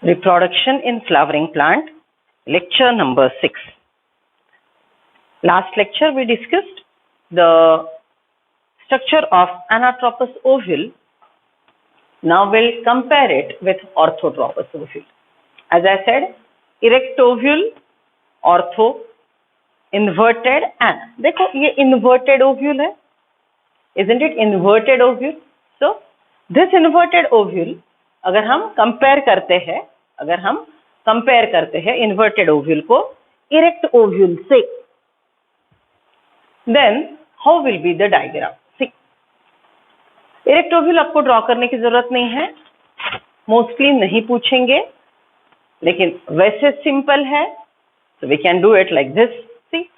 Reproduction in flowering plant, lecture number 6. Last lecture we discussed the structure of anatropous ovule. Now we'll compare it with orthotropous ovule. As I said, erect ovule, ortho, inverted and देखो ये inverted ovule है, isn't it? Inverted ovule. So this inverted ovule अगर हम compare करते हैं inverted ovule को erect ovule से, then how will be the diagram. See, erect ovule आपको ड्रॉ करने की जरूरत नहीं है, मोस्टली नहीं पूछेंगे, लेकिन वैसे सिंपल है, so we can do it like this. See,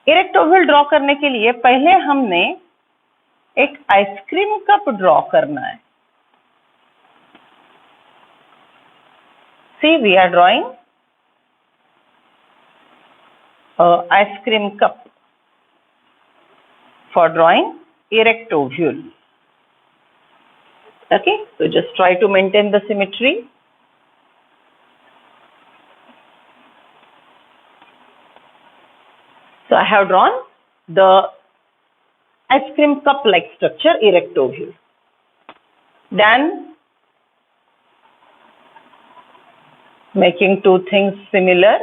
erect ovule draw करने के लिए पहले हमने एक आइसक्रीम कप ड्रॉ करना है. See, we are drawing a ice cream cup for drawing erect ovule. Okay, so just try to maintain the symmetry. So I have drawn the ice cream cup like structure, erect ovule. Then making two things similar.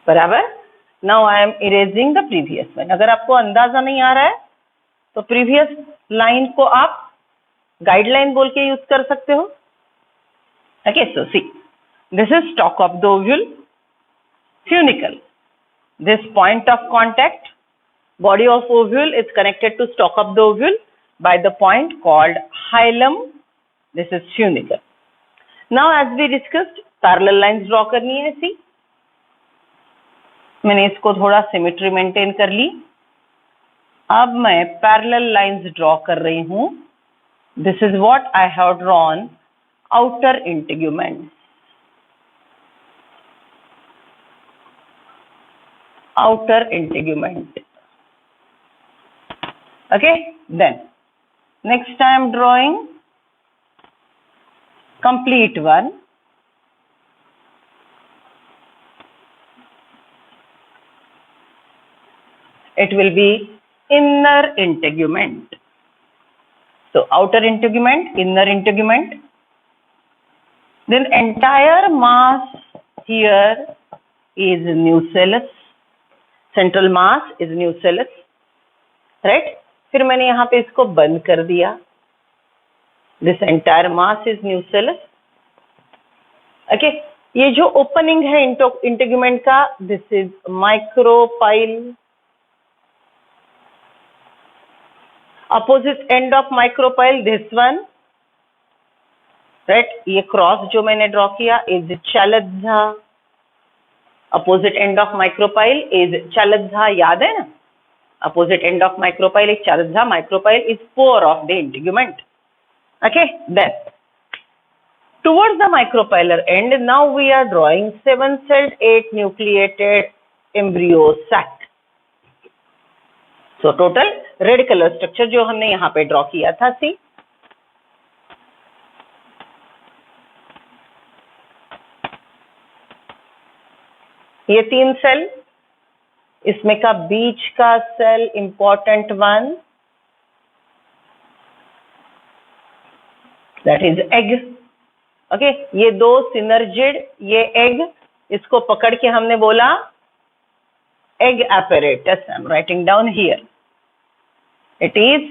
बराबर. Now I am erasing the previous one. अगर आपको अंदाजा नहीं आ रहा है तो previous line को आप guideline बोल के यूज कर सकते हो. Okay, so see, this is stalk of the ovule, funicle. This point of contact, body of ovule is connected to stalk of the ovule by the point called hilum. This is funicle. Now as we discussed, parallel lines draw करनी है. सी, मैंने इसको थोड़ा symmetry maintain कर ली. अब मैं parallel lines draw कर रही हूं. This is what I have drawn outer integument. Outer integument. Okay, then next I am drawing complete one. It will be inner integument. So outer integument, inner integument. Then entire mass here is nucellus. Central mass is nucellus, right? फिर मैंने यहाँ पे इसको बंद कर दिया. This entire mass is nucellus. Okay, ये जो ओपनिंग है इंटीग्यूमेंट का, this is micropyle. Opposite end of micropyle, this one, right? ये क्रॉस जो मैंने ड्रॉ किया is चालज्झा. Opposite end of micropyle is चालज्झा, याद है ना? Opposite end of micropyle is चालज्झा. Micropyle is pore of the integument. Okay, then towards the micropylar end, now we are drawing 7-celled 8-nucleated embryo sac. So total red color structure जो हमने यहाँ पे draw किया था. सी, ये 3 cell, इसमें का बीच का cell important one, that is egg. Okay, ये दो सिनर्जिड, ये egg, इसको पकड़ के हमने बोला egg apparatus. I'm writing down here. It is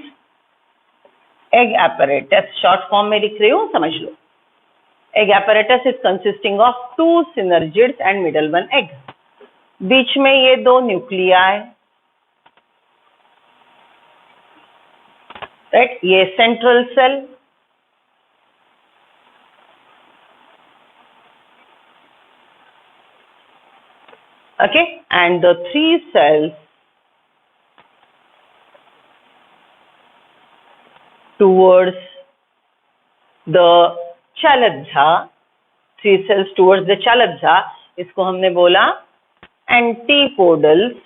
egg apparatus. Short form में लिख रही हूँ, समझ लो. Egg apparatus is consisting of 2 synergids and middle one egg. बीच में ये दो न्यूक्लियाई, right? ये central cell. Okay, and the 3 cells towards the चालज्झा, 3 cells towards the चालज्झा, इसको हमने बोला एंटीपोडल्स.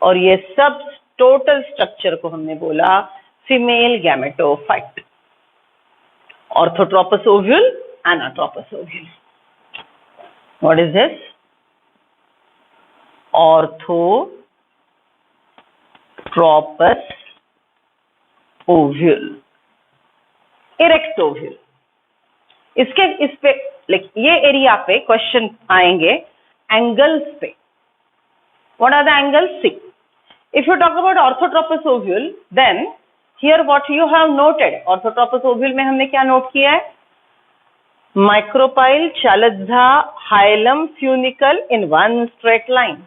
और ये सब टोटल स्ट्रक्चर को हमने बोला female gametophyte. Orthotropous ovule, anatropous ovule. What is this? Orthotropous ovule, erect ovule. इस पे ये एरिया पे क्वेश्चन आएंगे एंगल्स पे. What are the angles? See, if you talk about orthotropous ovule, then here what you have noted, orthotropous ovule में हमने क्या note किया है? Micropyle, Chalazza, hilum, funicle in one straight line.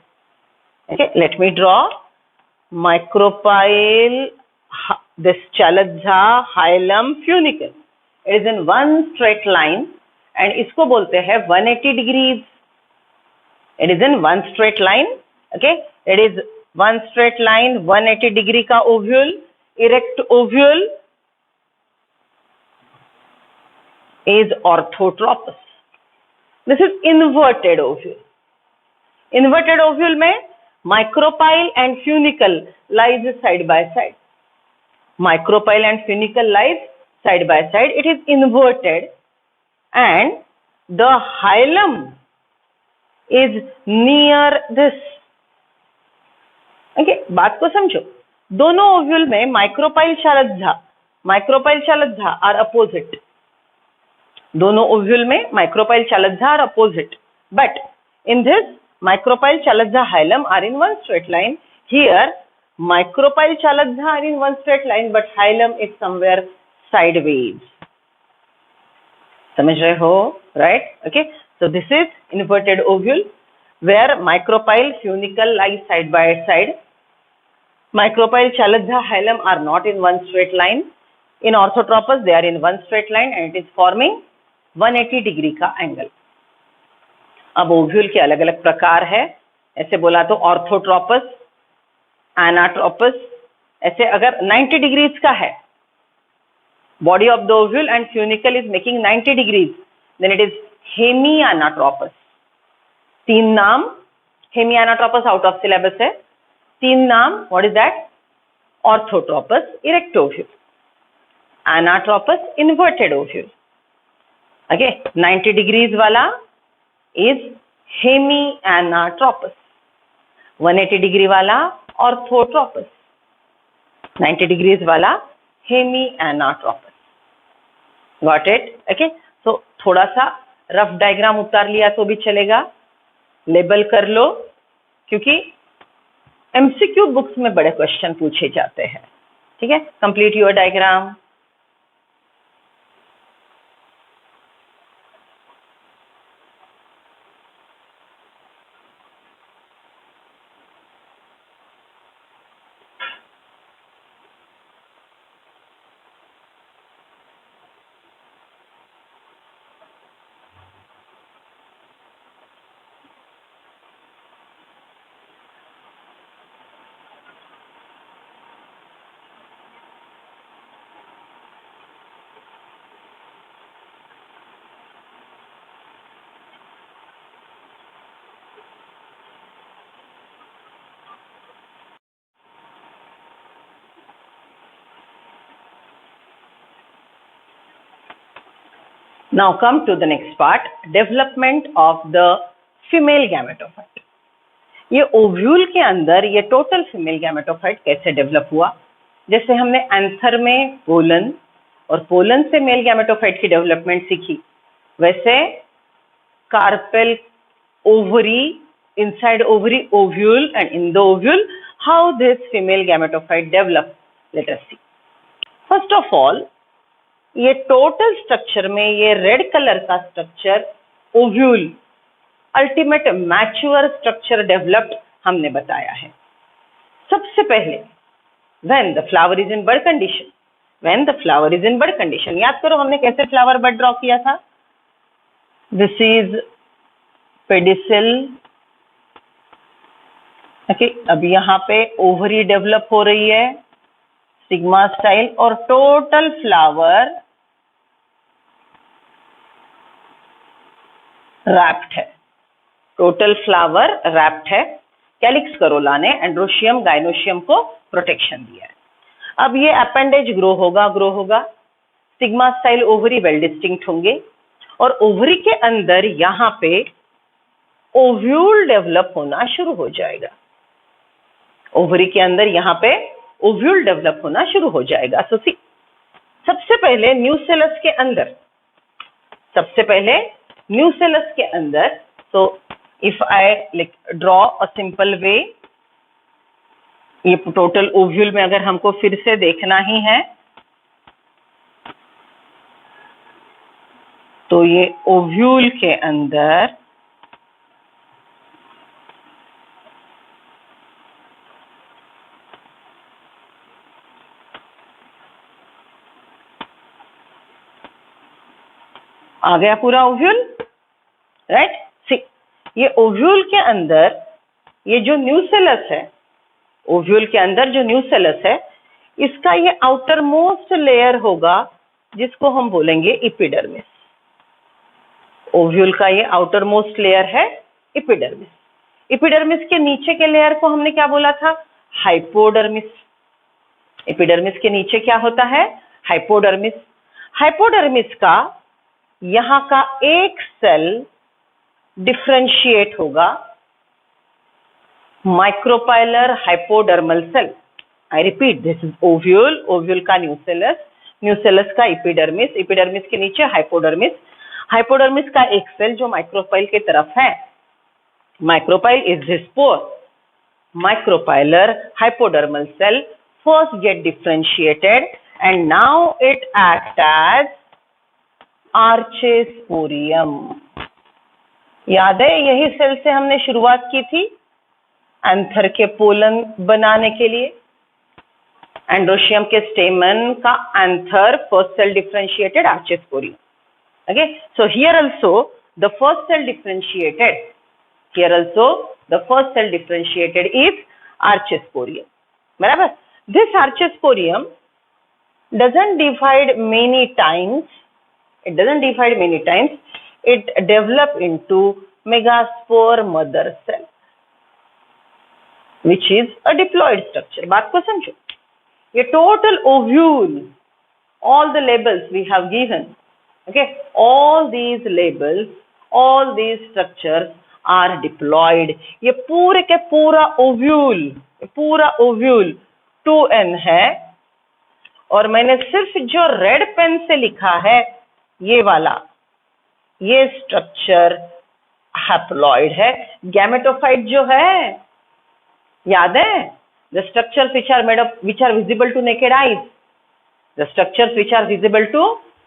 Okay, let me draw micropyle, this Chalazza, hilum, funicle. It is in one straight line and इसको बोलते हैं 180 degrees. It is in one straight line. Okay, it is one straight line, 180 degree का ovule, erect ovule is orthotropous. This is inverted ovule. Inverted ovule में micropyle and funicle lies side by side. Micropyle and funicle lies side by side. It is inverted and the hilum is near this. Okay, बात को समझो. दोनों ovule में micropyle chalaza are opposite. दोनों ovule में micropyle chalaza are opposite. But in this micropyle chalaza hilum are in one straight line. Here micropyle chalaza are in one straight line but hilum is somewhere sideways. समझ रहे हो? Right? Okay. So this is inverted ovule where micropyle, funicle lie side by side. Micropyle, Chalazza, hilum are not in one straight line. In orthotropous, they are in one straight line and it is forming 180 degree का angle. अब ovule के अलग अलग प्रकार है. ऐसे बोला तो orthotropous, anatropous. ऐसे अगर 90 degrees का है, body of the ovule and funicle is making 90 degrees, then it is hemianatropous. तीन नाम. hemianatropous out of syllabus है. तीन नाम. What is that? Orthotropous, erect ovule. Anatropous, inverted ovule. Okay, 90 degrees वाला is hemianatropous. 180 degree वाला orthotropous. 90 degrees वाला hemianatropous. Got it? Okay. So थोड़ा सा रफ डायग्राम उतार लिया तो भी चलेगा. लेबल कर लो क्योंकि एमसीक्यू बुक्स में बड़े क्वेश्चन पूछे जाते हैं. ठीक है. Complete your diagram. Now come to the next part, development of the female gametophyte. ये ओव्यूल के अंदर ये टोटल फीमेल गैमेटोफाइट कैसे डेवलप हुआ? जैसे हमने एंथर में पोलन और पोलन से मेल गैमेटोफाइट की डेवलपमेंट सीखी, वैसे carpel ovary, inside ovary ovule and in the ovule, how this female gametophyte develop? Let us see. First of all, ये टोटल स्ट्रक्चर में ये रेड कलर का structure ovule ultimate mature structure developed हमने बताया है. सबसे पहले when the flower is in bud condition, when the flower is in bud condition, याद करो हमने कैसे फ्लावर बड ड्रॉ किया था. This is pedicel. ओके, अब यहाँ पे ओवरी डेवलप हो रही है सिग्मा स्टाइल और टोटल फ्लावर रैप्ड है. टोटल फ्लावर रैप्ड है. कैलिक्स करोला ने एंड्रोशियम गाइनोशियम को प्रोटेक्शन दिया है. अब ये अपेंडेज ग्रो होगा. Stigma style ovary well distinct होंगे और ओवरी के अंदर यहाँ पे ओव्यूल डेवलप होना शुरू हो जाएगा। ओवरी के अंदर यहाँ पे ओव्यूल डेवलप होना शुरू हो जाएगा। सो सी, सबसे पहले न्यूसेलस के अंदर, so if I draw a simple way, ये टोटल ओव्यूल में अगर हमको फिर से देखना ही है तो ये ओव्यूल के अंदर आ गया पूरा ओव्यूल, राइट। सी, ये ओव्यूल के अंदर ये जो न्यूसेलस है, ओव्यूल के अंदर जो न्यूसेलस है, इसका ये आउटर मोस्ट लेयर होगा जिसको हम बोलेंगे एपिडर्मिस। ओव्यूल का ये आउटर मोस्ट लेयर है एपिडर्मिस। एपिडर्मिस के नीचे के लेयर को हमने क्या बोला था? हाइपोडर्मिस। एपिडर्मिस के नीचे क्या होता है? हाइपोडर्मिस। हाइपोडर्मिस का यहाँ का एक सेल डिफरेंशिएट होगा micropylar hypodermal cell. I repeat, this is ovule, ovule का न्यूसेलस, न्यूसेलस का एपिडर्मिस, एपिडर्मिस के नीचे हाइपोडर्मिस, हाइपोडर्मिस का एक सेल जो माइक्रोपाइल की तरफ है। Micropyle is this pore, micropylar hypodermal cell first get differentiated and now it acts as archesporium। याद है, यही सेल से हमने शुरुआत की थी एंथर के पोलन बनाने के लिए। एंड्रोशियम के स्टेमन का anther first cell differentiated archesporium. Okay, so here also the first cell differentiated, here also the first cell differentiated is archesporium। बराबर। This archesporium doesn't divide many times, it doesn't divide many times, it develop into megaspore mother cell which is a diploid structure। बात को समझो, ये total ovule, all the labels we have given, okay, all these labels, all these structures are diploid। ये पूरे के पूरा ovule 2n है और मैंने सिर्फ जो रेड पेन से लिखा है ये वाला, ये स्ट्रक्चर हैप्लॉइड है। गैमेटोफाइट जो है, याद है, the structures which are made up, which are visible to naked eyes, the structures which are visible to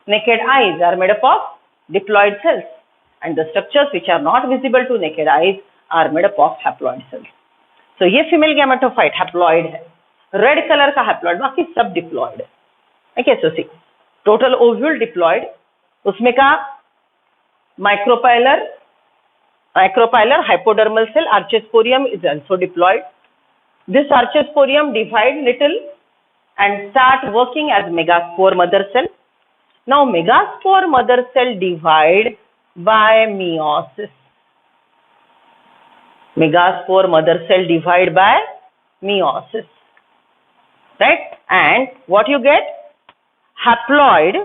naked eyes are made up of diploid cells and the structures which are not visible to naked eyes are made up of haploid cells। so ये female gametophyte haploid है, red colour का haploid, बाकी सब diploid है। Okay, सो सी, total ovule diploid, उसमें का micropylar hypodermal cell archesporium is also diploid। this archesporium divide little and start working as megaspore mother cell। now megaspore mother cell divide by meiosis। megaspore mother cell divide by meiosis, right? and what you get? haploid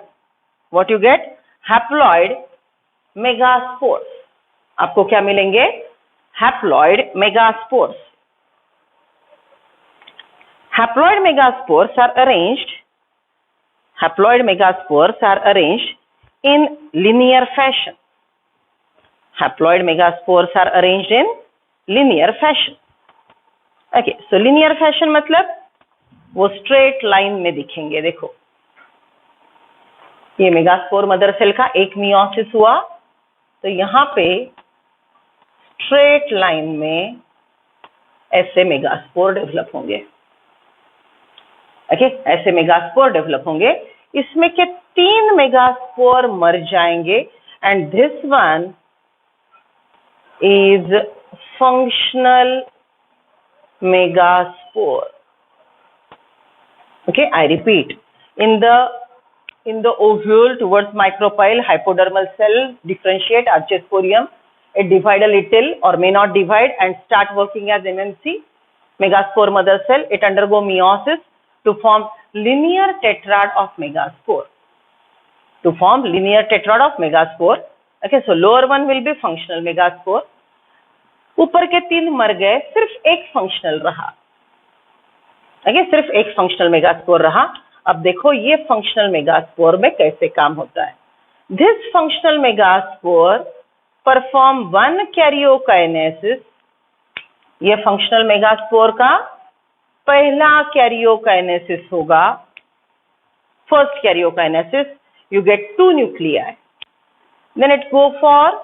megaspores। आपको क्या मिलेंगे? haploid megaspores। haploid megaspores are arranged in linear fashion। haploid megaspores are arranged in linear fashion। okay, so linear fashion मतलब वो straight line में दिखेंगे। देखो, ये megaspore mother cell का एक मियोसिस हुआ तो यहाँ पे स्ट्रेट लाइन में ऐसे मेगास्पोर डेवलप होंगे। ओके, ऐसे मेगास्पोर डेवलप होंगे। इसमें के 3 मेगास्पोर मर जाएंगे and this one is functional megaspore। okay, I repeat, in the ovule towards micropyle hypodermal cell differentiate archesporium, it divide a little or may not divide and start working as MMC megaspore mother cell। it undergo meiosis to form linear tetrad of megaspore। to form linear tetrad of megaspore. Okay, so lower one will be functional megaspore. ऊपर के 3 मर गए, सिर्फ एक functional रहा. Okay, सिर्फ एक functional megaspore रहा. अब देखो ये फंक्शनल मेगास्पोर में कैसे काम होता है. This functional megaspore perform one karyokinesis. ये फंक्शनल मेगास्पोर का पहला karyokinesis होगा. First karyokinesis, you get 2 nuclei. Then it go for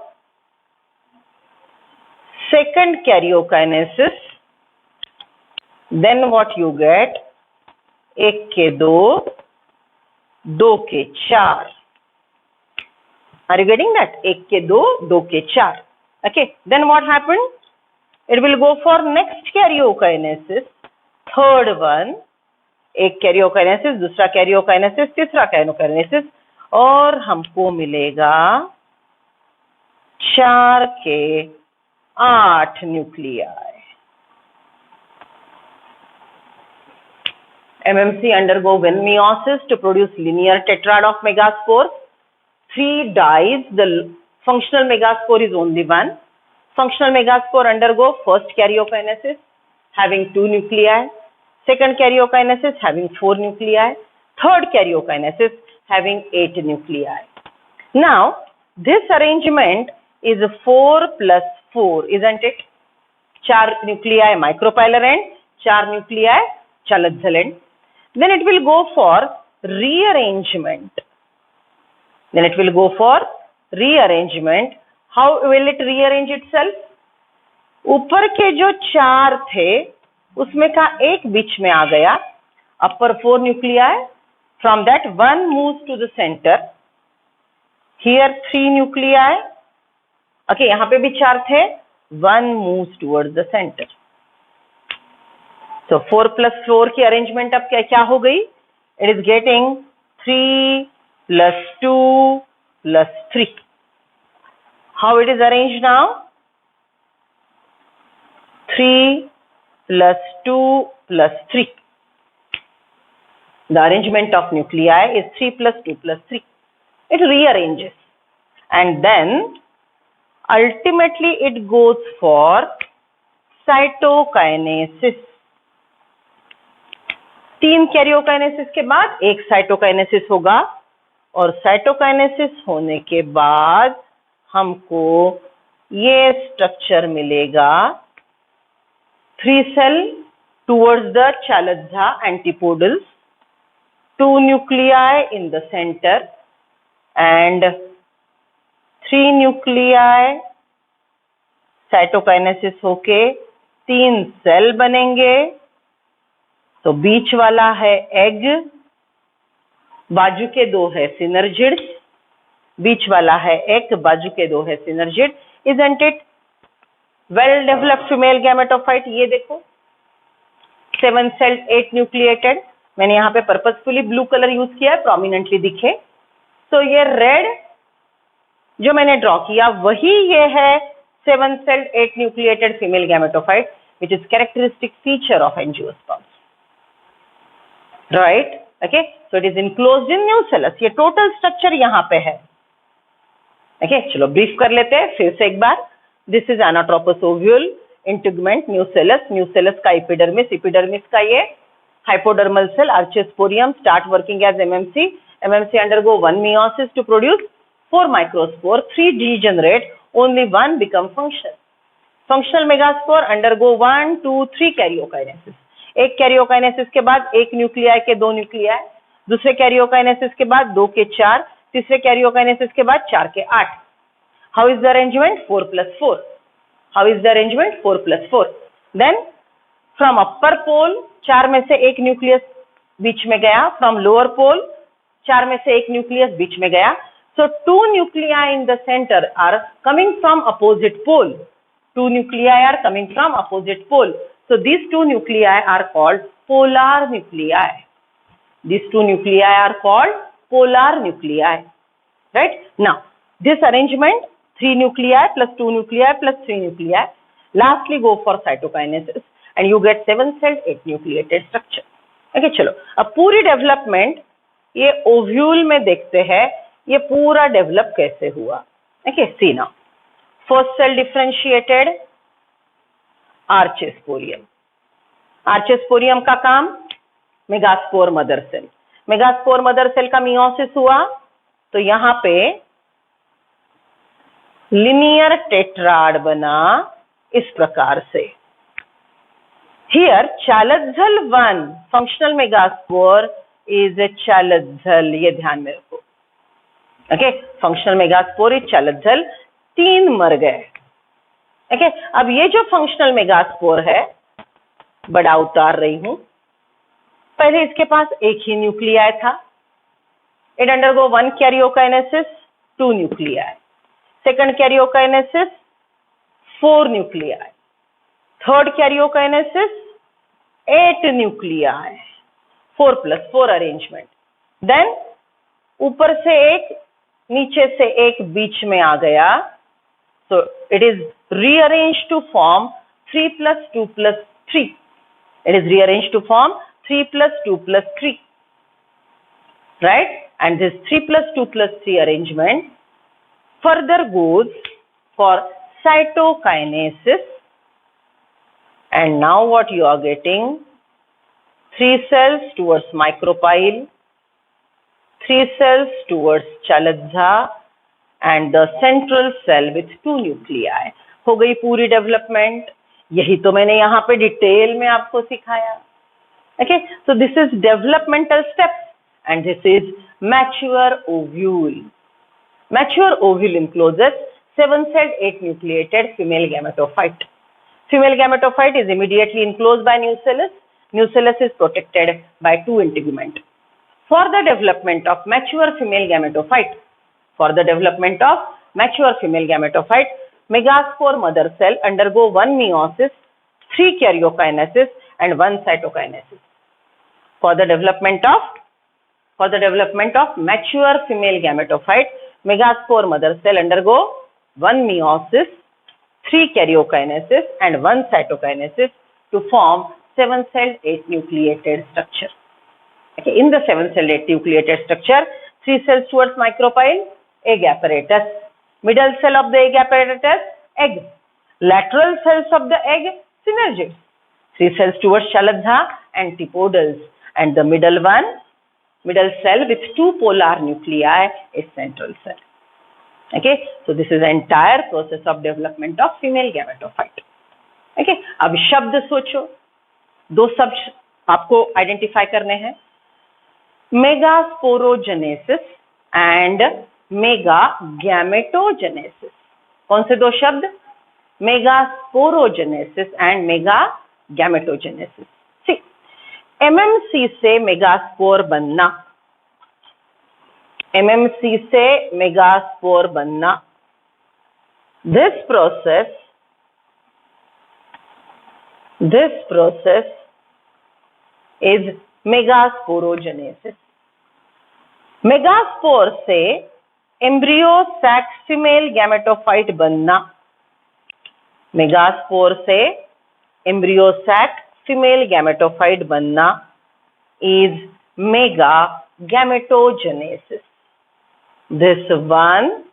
second karyokinesis. Then what you get? 1 के 2, 2 के 4. Are you getting that? 1 के 2, 2 के 4. Okay. Then what happened? It will go for next karyokinesis. Third one. एक karyokinesis, दूसरा karyokinesis, तीसरा karyokinesis, और हमको मिलेगा 4 के 8 nuclei. MMC undergo Venn meiosis to produce linear tetrad of megaspores. 3 dies. The functional megaspore is only one. Functional megaspore undergo first karyokinesis having 2 nuclei. Second karyokinesis having 4 nuclei. Third karyokinesis having 8 nuclei. Now, this arrangement is 4 plus 4, isn't it? 4 nuclei micropylar end, 4 nuclei Chalazhal end. Then it will go for rearrangement. Then it will go for rearrangement. How will it rearrange itself? ऊपर के जो 4 थे उसमें का एक बीच में आ गया. Upper 4 nuclei. From that 1 moves to the center. Here 3 nuclei. Okay, यहाँ पे भी 4 थे. 1 moves towards the center. So 4 plus 4 की अरेंजमेंट अब क्या हो गई? It is getting 3 plus 2 plus 3. How it is arranged now? 3 plus 2 plus 3. The arrangement of nuclei is 3 plus 2 plus 3. It rearranges. And then ultimately it goes for cytokinesis. 3 karyokinesis के बाद एक cytokinesis होगा, और cytokinesis होने के बाद हमको ये स्ट्रक्चर मिलेगा. 3 cell towards the Chalazha antipodals, 2 nuclei in the center and 3 nuclei cytokinesis होके 3 सेल बनेंगे. तो बीच वाला है एग, बाजू के 2 है सिनर्जिड्स. बीच वाला है एग, बाजू के 2 है synergid. Isn't it well developed female gametophyte? ये देखो 7 celled 8 nucleated. मैंने यहाँ पे पर्पसफुली ब्लू कलर यूज किया है, प्रोमिनेंटली दिखे. तो ये रेड जो मैंने ड्रॉ किया वही ये है 7 celled 8 nucleated female gametophyte, which is characteristic feature of angiosperms. Right? Okay. So it is enclosed in nucellus. ये टोटल स्ट्रक्चर यहाँ पे है. Okay, चलो ब्रीफ कर लेते हैं फिर से एक बार. This is anatropous ovule, integument, nucellus. Nucellus का epidermis, epidermis का ये hypodermal cell, archosporium start working as MMC. MMC undergo 1 meiosis to produce 4 microspore. 3 degenerate, only 1 become functional. Functional megaspore undergo 1, 2, 3 karyokinesis. एक कैरियोकाइनेसिस के बाद एक nuclei के 2 nuclei, दूसरे karyokinesis के बाद 2 के 4, तीसरे कैरियोकाइनेसिस के बाद 4 के 8. How is the arrangement? 4 plus 4. How is the arrangement? 4 plus 4. Then from upper pole 4 में से एक न्यूक्लियस बीच में गया. फ्रॉम लोअर पोल 4 में से एक न्यूक्लियस बीच में गया. So 2 nuclei in the center are coming from opposite pole. 2 nuclei are coming from opposite pole. So these 2 nuclei are called polar nuclei. These 2 nuclei are called polar nuclei. Right? Now, this arrangement 3 nuclei plus 2 nuclei plus 3 nuclei lastly go for cytokinesis and you get 7 celled 8 nucleated structure. Okay, चलो अब पूरी development ये ovule में देखते हैं ये पूरा develop कैसे हुआ. Okay, see now. First cell differentiated archesporium. Archesporium का काम megaspore mother cell. Megaspore mother cell का मियोसिस हुआ तो यहाँ पे लिनियर टेट्राड बना इस प्रकार से. Here chalazal 1 functional megaspore is a chalazal. ये ध्यान में रखो. Okay, functional megaspore is chalazal. 3 मर गए. ओके, अब ये जो फंक्शनल मेगास्पोर है, बड़ा उतार रही हूं. पहले इसके पास एक ही न्यूक्लियाई था. It undergo 1 karyokinesis, 2 nuclei. Second karyokinesis, 4 nuclei. Third karyokinesis, 8 nuclei. 4+4 arrangement. Then ऊपर से एक, नीचे से एक बीच में आ गया. So it is rearranged to form 3+2+3. It is rearranged to form 3+2+3. Right? And this 3+2+3 arrangement further goes for cytokinesis. And now what you are getting? 3 cells towards micropyle, 3 cells towards Chalakza, and the central cell with 2 nuclei. हो गई पूरी development. यही तो मैंने यहाँ पे detail में आपको सिखाया. Okay, so this is developmental steps and this is mature ovule. Mature ovule encloses 7-celled 8-nucleated female gametophyte. Female gametophyte is immediately enclosed by nucellus. Nucellus is protected by 2 integument. For the development of mature female gametophyte, megaspore mother cell undergo 1 meiosis, 3 karyokinesis and 1 cytokinesis. For the development of mature female gametophyte, megaspore mother cell undergo 1 meiosis, 3 karyokinesis and 1 cytokinesis to form 7-celled 8-nucleated structure. Okay, in the 7-celled 8-nucleated structure, 3 cells towards micropyle, egg apparatus. Middle cell of the egg apparatus, egg. Lateral cells of the egg, synergids. 3 cells towards Chalakza, antipodals. And the middle cell with 2 polar nuclei is central cell. Okay, so this is the entire process of development of female gametophyte. Okay, अब शब्द सोचो. 2 शब्द आपको identify करने हैं. Megasporogenesis and megagametogenesis. कौन से 2 शब्द? Megasporogenesis and megagametogenesis. See, MMC से मेगास्पोर बनना. एमएमसी से मेगास्पोर बनना. This process is megasporogenesis. Megaspore से एम्ब्रियो सैक फीमेल गैमेटोफाइट बनना. मेगास्पोर से एम्ब्रियो सैक फीमेल गैमेटोफाइट बनना is megagametogenesis. This one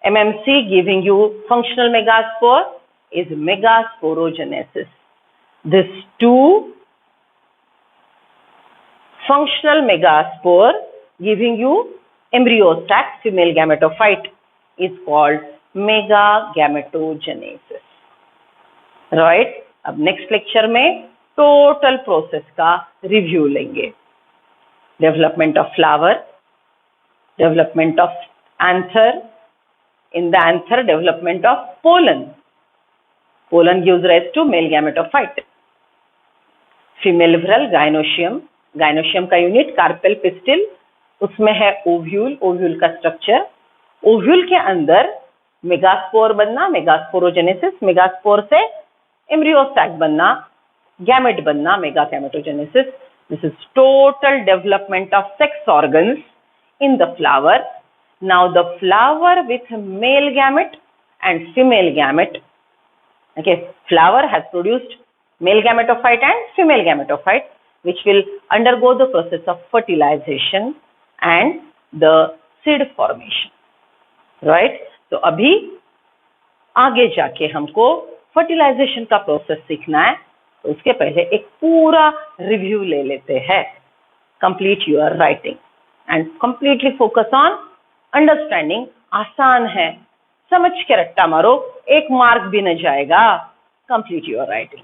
MMC giving you functional megaspore is megasporogenesis. This 2 functional megaspore giving you embryo sac female gametophyte is called megagametogenesis. Right? अब next lecture में total process का review लेंगे. Development of flower, development of anther, in the anther development of pollen. Pollen gives rise to male gametophyte. Femaliferal gynoecium, gynoecium का unit carpel pistil, उसमें है ovule, ovule का structure. Ovule के अंदर megaspore बनना, megasporogenesis, megaspore से embryo sac बनना, gamete बनना, मेगागैमेटोजेनेसिस. This is total development of sex organs in the flower. Now the flower with male gamete and female gamete. Okay, flower has produced male gametophyte and female gametophyte, which will undergo the process of fertilization, and the seed formation, right. तो अभी आगे जाके हमको fertilisation का process सीखना है, तो उसके पहले एक पूरा रिव्यू ले लेते हैं। Complete your writing and completely focus on understanding. आसान है, समझ के रट्टा मारो, 1 मार्क भी न जाएगा। Complete your writing.